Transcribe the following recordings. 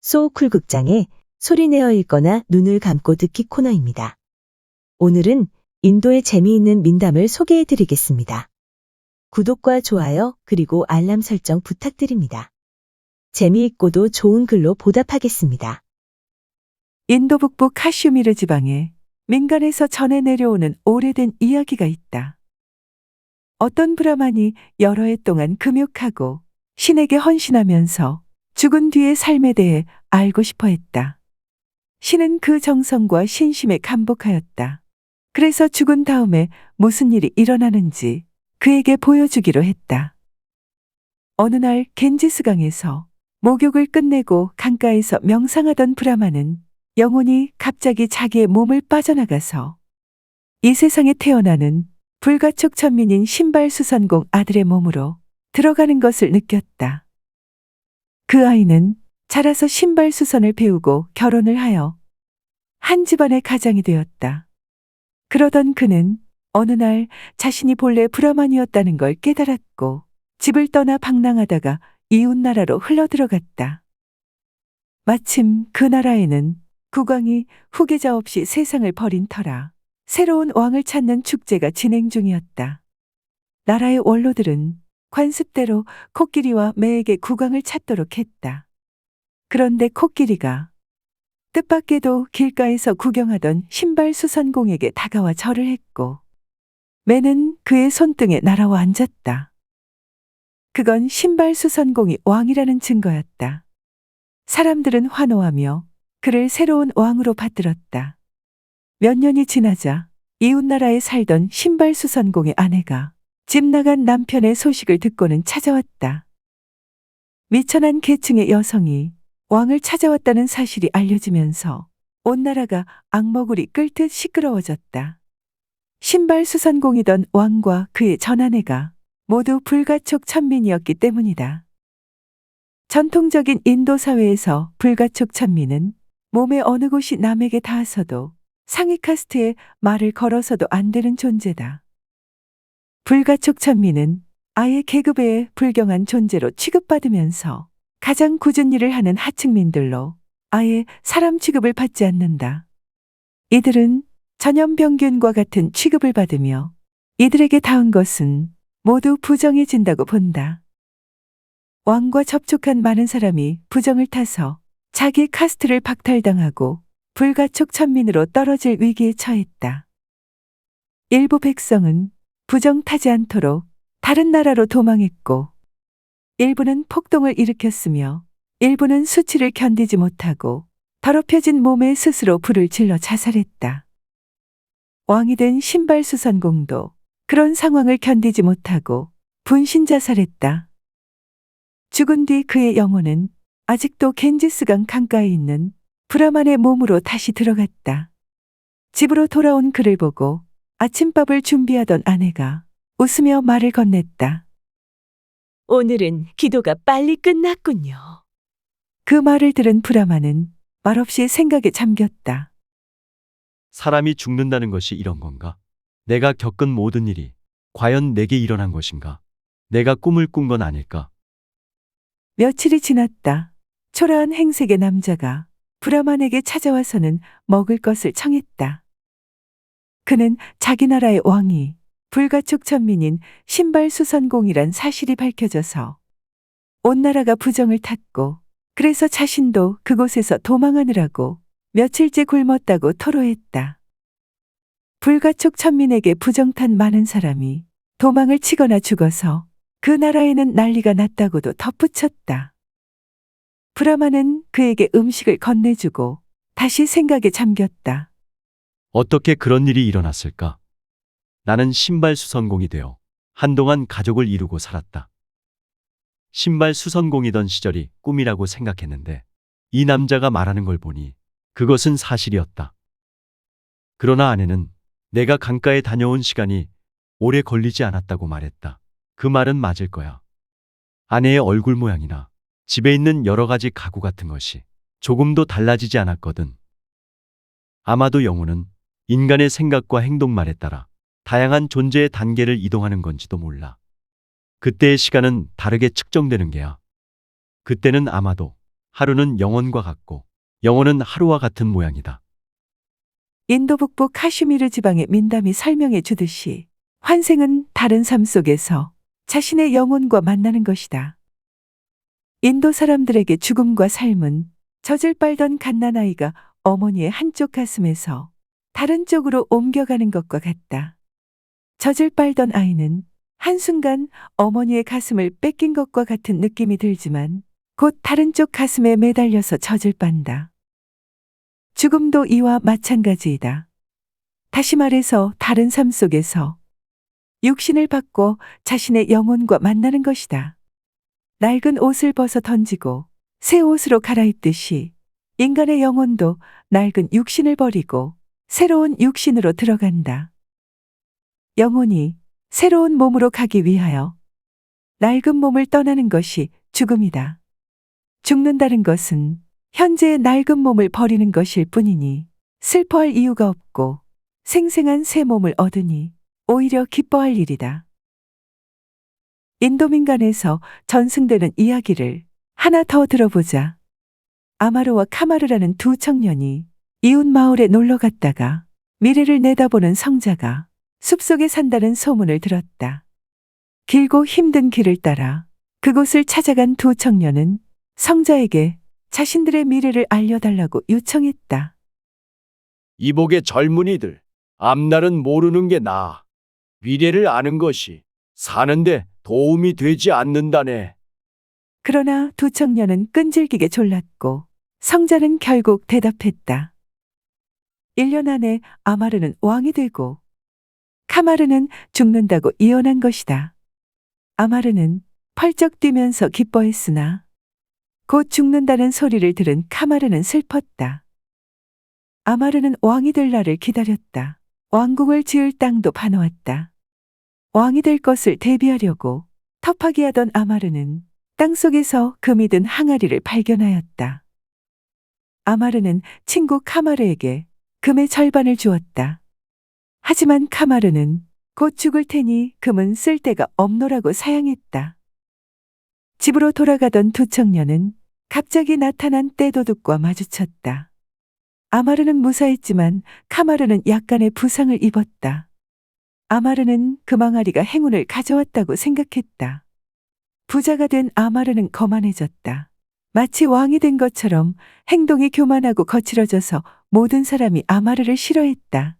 소쿨 극장의 소리내어 읽거나 눈을 감고 듣기 코너입니다. 오늘은 인도의 재미있는 민담을 소개해 드리겠습니다. 구독과 좋아요 그리고 알람 설정 부탁드립니다. 재미있고도 좋은 글로 보답하겠습니다. 인도 북부 카슈미르 지방에 민간에서 전해 내려오는 오래된 이야기가 있다. 어떤 브라만이 여러 해 동안 금욕하고 신에게 헌신하면서 죽은 뒤의 삶에 대해 알고 싶어 했다. 신은 그 정성과 신심에 감복하였다. 그래서 죽은 다음에 무슨 일이 일어나는지 그에게 보여주기로 했다. 어느 날 겐지스강에서 목욕을 끝내고 강가에서 명상하던 브라만은 영혼이 갑자기 자기의 몸을 빠져나가서 이 세상에 태어나는 불가촉 천민인 신발수선공 아들의 몸으로 들어가는 것을 느꼈다. 그 아이는 자라서 신발수선을 배우고 결혼을 하여 한 집안의 가장이 되었다. 그러던 그는 어느 날 자신이 본래 브라만이었다는 걸 깨달았고 집을 떠나 방랑하다가 이웃 나라로 흘러들어갔다. 마침 그 나라에는 국왕이 후계자 없이 세상을 버린 터라 새로운 왕을 찾는 축제가 진행 중이었다. 나라의 원로들은 관습대로 코끼리와 매에게 국왕을 찾도록 했다. 그런데 코끼리가 뜻밖에도 길가에서 구경하던 신발수선공에게 다가와 절을 했고 매는 그의 손등에 날아와 앉았다. 그건 신발수선공이 왕이라는 증거였다. 사람들은 환호하며 그를 새로운 왕으로 받들었다. 몇 년이 지나자 이웃나라에 살던 신발수선공의 아내가 집 나간 남편의 소식을 듣고는 찾아왔다. 미천한 계층의 여성이 왕을 찾아왔다는 사실이 알려지면서 온 나라가 악머구리 끓듯 시끄러워졌다. 신발수선공이던 왕과 그의 전아내가 모두 불가촉 천민이었기 때문이다. 전통적인 인도 사회에서 불가촉 천민은 몸의 어느 곳이 남에게 닿아서도 상위 카스트에 말을 걸어서도 안 되는 존재다. 불가촉 천민은 아예 계급에 불경한 존재로 취급받으면서 가장 굳은 일을 하는 하층민들로 아예 사람 취급을 받지 않는다. 이들은 전염병균과 같은 취급을 받으며 이들에게 닿은 것은 모두 부정해진다고 본다. 왕과 접촉한 많은 사람이 부정을 타서 자기 카스트를 박탈당하고 불가촉 천민으로 떨어질 위기에 처했다. 일부 백성은 부정 타지 않도록 다른 나라로 도망했고 일부는 폭동을 일으켰으며 일부는 수치를 견디지 못하고 더럽혀진 몸에 스스로 불을 질러 자살했다. 왕이 된 신발수선공도 그런 상황을 견디지 못하고 분신 자살했다. 죽은 뒤 그의 영혼은 아직도 겐지스강 강가에 있는 브라만의 몸으로 다시 들어갔다. 집으로 돌아온 그를 보고 아침밥을 준비하던 아내가 웃으며 말을 건넸다. 오늘은 기도가 빨리 끝났군요. 그 말을 들은 브라만은 말없이 생각에 잠겼다. 사람이 죽는다는 것이 이런 건가? 내가 겪은 모든 일이 과연 내게 일어난 것인가? 내가 꿈을 꾼 건 아닐까? 며칠이 지났다. 초라한 행색의 남자가 브라만에게 찾아와서는 먹을 것을 청했다. 그는 자기 나라의 왕이 불가촉 천민인 신발수선공이란 사실이 밝혀져서 온 나라가 부정을 탔고 그래서 자신도 그곳에서 도망하느라고 며칠째 굶었다고 토로했다. 불가촉 천민에게 부정탄 많은 사람이 도망을 치거나 죽어서 그 나라에는 난리가 났다고도 덧붙였다. 브라만은 그에게 음식을 건네주고 다시 생각에 잠겼다. 어떻게 그런 일이 일어났을까? 나는 신발수선공이 되어 한동안 가족을 이루고 살았다. 신발수선공이던 시절이 꿈이라고 생각했는데 이 남자가 말하는 걸 보니 그것은 사실이었다. 그러나 아내는 내가 강가에 다녀온 시간이 오래 걸리지 않았다고 말했다. 그 말은 맞을 거야. 아내의 얼굴 모양이나 집에 있는 여러 가지 가구 같은 것이 조금도 달라지지 않았거든. 아마도 영혼은 인간의 생각과 행동말에 따라 다양한 존재의 단계를 이동하는 건지도 몰라. 그때의 시간은 다르게 측정되는 게야. 그때는 아마도 하루는 영혼과 같고 영혼은 하루와 같은 모양이다. 인도 북부 카슈미르 지방의 민담이 설명해 주듯이 환생은 다른 삶 속에서 자신의 영혼과 만나는 것이다. 인도 사람들에게 죽음과 삶은 젖을 빨던 갓난아이가 어머니의 한쪽 가슴에서 다른 쪽으로 옮겨가는 것과 같다. 젖을 빨던 아이는 한순간 어머니의 가슴을 뺏긴 것과 같은 느낌이 들지만 곧 다른 쪽 가슴에 매달려서 젖을 빤다. 죽음도 이와 마찬가지이다. 다시 말해서 다른 삶 속에서 육신을 바꿔 자신의 영혼과 만나는 것이다. 낡은 옷을 벗어 던지고 새 옷으로 갈아입듯이 인간의 영혼도 낡은 육신을 버리고 새로운 육신으로 들어간다. 영혼이 새로운 몸으로 가기 위하여 낡은 몸을 떠나는 것이 죽음이다. 죽는다는 것은 현재의 낡은 몸을 버리는 것일 뿐이니 슬퍼할 이유가 없고 생생한 새 몸을 얻으니 오히려 기뻐할 일이다. 인도 민간에서 전승되는 이야기를 하나 더 들어보자. 아마르와 카마르라는 두 청년이 이웃 마을에 놀러 갔다가 미래를 내다보는 성자가 숲속에 산다는 소문을 들었다. 길고 힘든 길을 따라 그곳을 찾아간 두 청년은 성자에게 자신들의 미래를 알려달라고 요청했다. 이복의 젊은이들, 앞날은 모르는 게 나아. 미래를 아는 것이 사는데 도움이 되지 않는다네. 그러나 두 청년은 끈질기게 졸랐고 성자는 결국 대답했다. 1년 안에 아마르는 왕이 되고 카마르는 죽는다고 예언한 것이다. 아마르는 펄쩍 뛰면서 기뻐했으나 곧 죽는다는 소리를 들은 카마르는 슬펐다. 아마르는 왕이 될 날을 기다렸다. 왕궁을 지을 땅도 파놓았다. 왕이 될 것을 대비하려고 터파기 하던 아마르는 땅속에서 금이 든 항아리를 발견하였다. 아마르는 친구 카마르에게 금의 절반을 주었다. 하지만 카마르는 곧 죽을 테니 금은 쓸 데가 없노라고 사양했다. 집으로 돌아가던 두 청년은 갑자기 나타난 떼도둑과 마주쳤다. 아마르는 무사했지만 카마르는 약간의 부상을 입었다. 아마르는 금항아리가 행운을 가져왔다고 생각했다. 부자가 된 아마르는 거만해졌다. 마치 왕이 된 것처럼 행동이 교만하고 거칠어져서 모든 사람이 아마르를 싫어했다.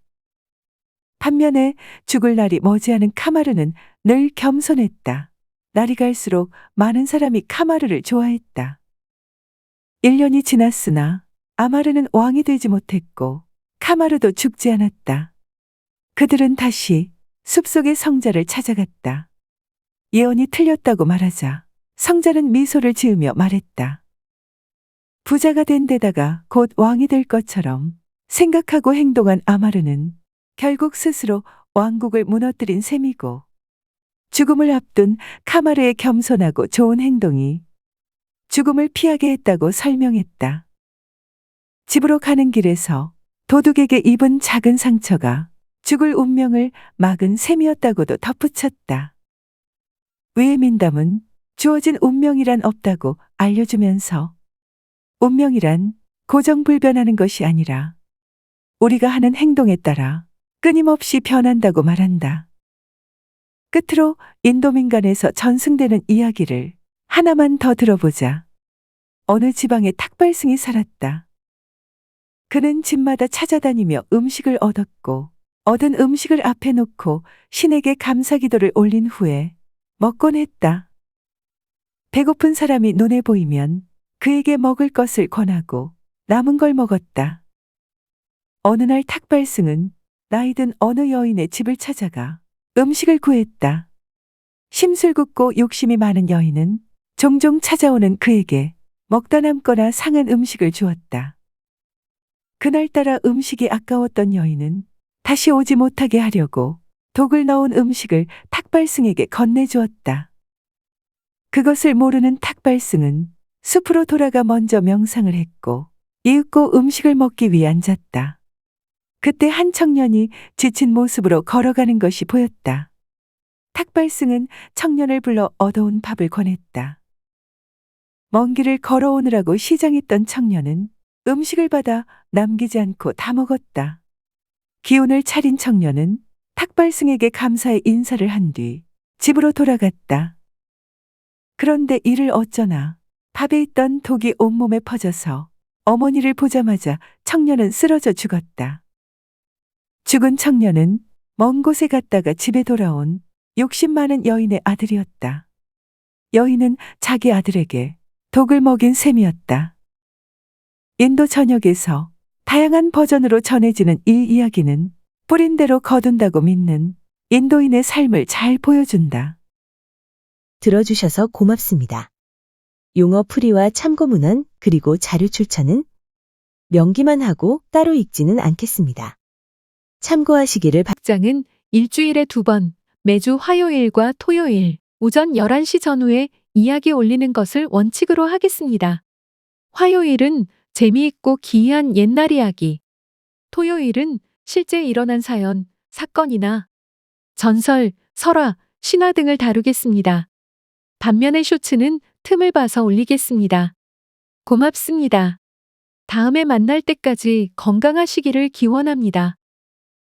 반면에 죽을 날이 머지않은 카마르는 늘 겸손했다. 날이 갈수록 많은 사람이 카마르를 좋아했다. 1년이 지났으나 아마르는 왕이 되지 못했고 카마르도 죽지 않았다. 그들은 다시 숲속의 성자를 찾아갔다. 예언이 틀렸다고 말하자 성자는 미소를 지으며 말했다. 부자가 된 데다가 곧 왕이 될 것처럼 생각하고 행동한 아마르는 결국 스스로 왕국을 무너뜨린 셈이고 죽음을 앞둔 카마르의 겸손하고 좋은 행동이 죽음을 피하게 했다고 설명했다. 집으로 가는 길에서 도둑에게 입은 작은 상처가 죽을 운명을 막은 셈이었다고도 덧붙였다. 위의 민담은 주어진 운명이란 없다고 알려주면서 운명이란 고정불변하는 것이 아니라 우리가 하는 행동에 따라 끊임없이 변한다고 말한다. 끝으로 인도 민간에서 전승되는 이야기를 하나만 더 들어보자. 어느 지방에 탁발승이 살았다. 그는 집마다 찾아다니며 음식을 얻었고 얻은 음식을 앞에 놓고 신에게 감사기도를 올린 후에 먹곤 했다. 배고픈 사람이 눈에 보이면 그에게 먹을 것을 권하고 남은 걸 먹었다. 어느 날 탁발승은 나이든 어느 여인의 집을 찾아가 음식을 구했다. 심술궂고 욕심이 많은 여인은 종종 찾아오는 그에게 먹다 남거나 상한 음식을 주었다. 그날따라 음식이 아까웠던 여인은 다시 오지 못하게 하려고 독을 넣은 음식을 탁발승에게 건네주었다. 그것을 모르는 탁발승은 숲으로 돌아가 먼저 명상을 했고 이윽고 음식을 먹기 위해 앉았다. 그때 한 청년이 지친 모습으로 걸어가는 것이 보였다. 탁발승은 청년을 불러 얻어온 밥을 권했다. 먼 길을 걸어오느라고 시장했던 청년은 음식을 받아 남기지 않고 다 먹었다. 기운을 차린 청년은 탁발승에게 감사의 인사를 한 뒤 집으로 돌아갔다. 그런데 이를 어쩌나 밥에 있던 독이 온몸에 퍼져서 어머니를 보자마자 청년은 쓰러져 죽었다. 죽은 청년은 먼 곳에 갔다가 집에 돌아온 욕심 많은 여인의 아들이었다. 여인은 자기 아들에게 독을 먹인 셈이었다. 인도 전역에서 다양한 버전으로 전해지는 이 이야기는 뿌린 대로 거둔다고 믿는 인도인의 삶을 잘 보여준다. 들어주셔서 고맙습니다. 용어 풀이와 참고 문헌 그리고 자료 출처는 명기만 하고 따로 읽지는 않겠습니다. 참고하시기를 장은 일주일에 2번, 매주 화요일과 토요일, 오전 11시 전후에 이야기 올리는 것을 원칙으로 하겠습니다. 화요일은 재미있고 기이한 옛날 이야기, 토요일은 실제 일어난 사연, 사건이나 전설, 설화, 신화 등을 다루겠습니다. 반면에 쇼츠는 틈을 봐서 올리겠습니다. 고맙습니다. 다음에 만날 때까지 건강하시기를 기원합니다.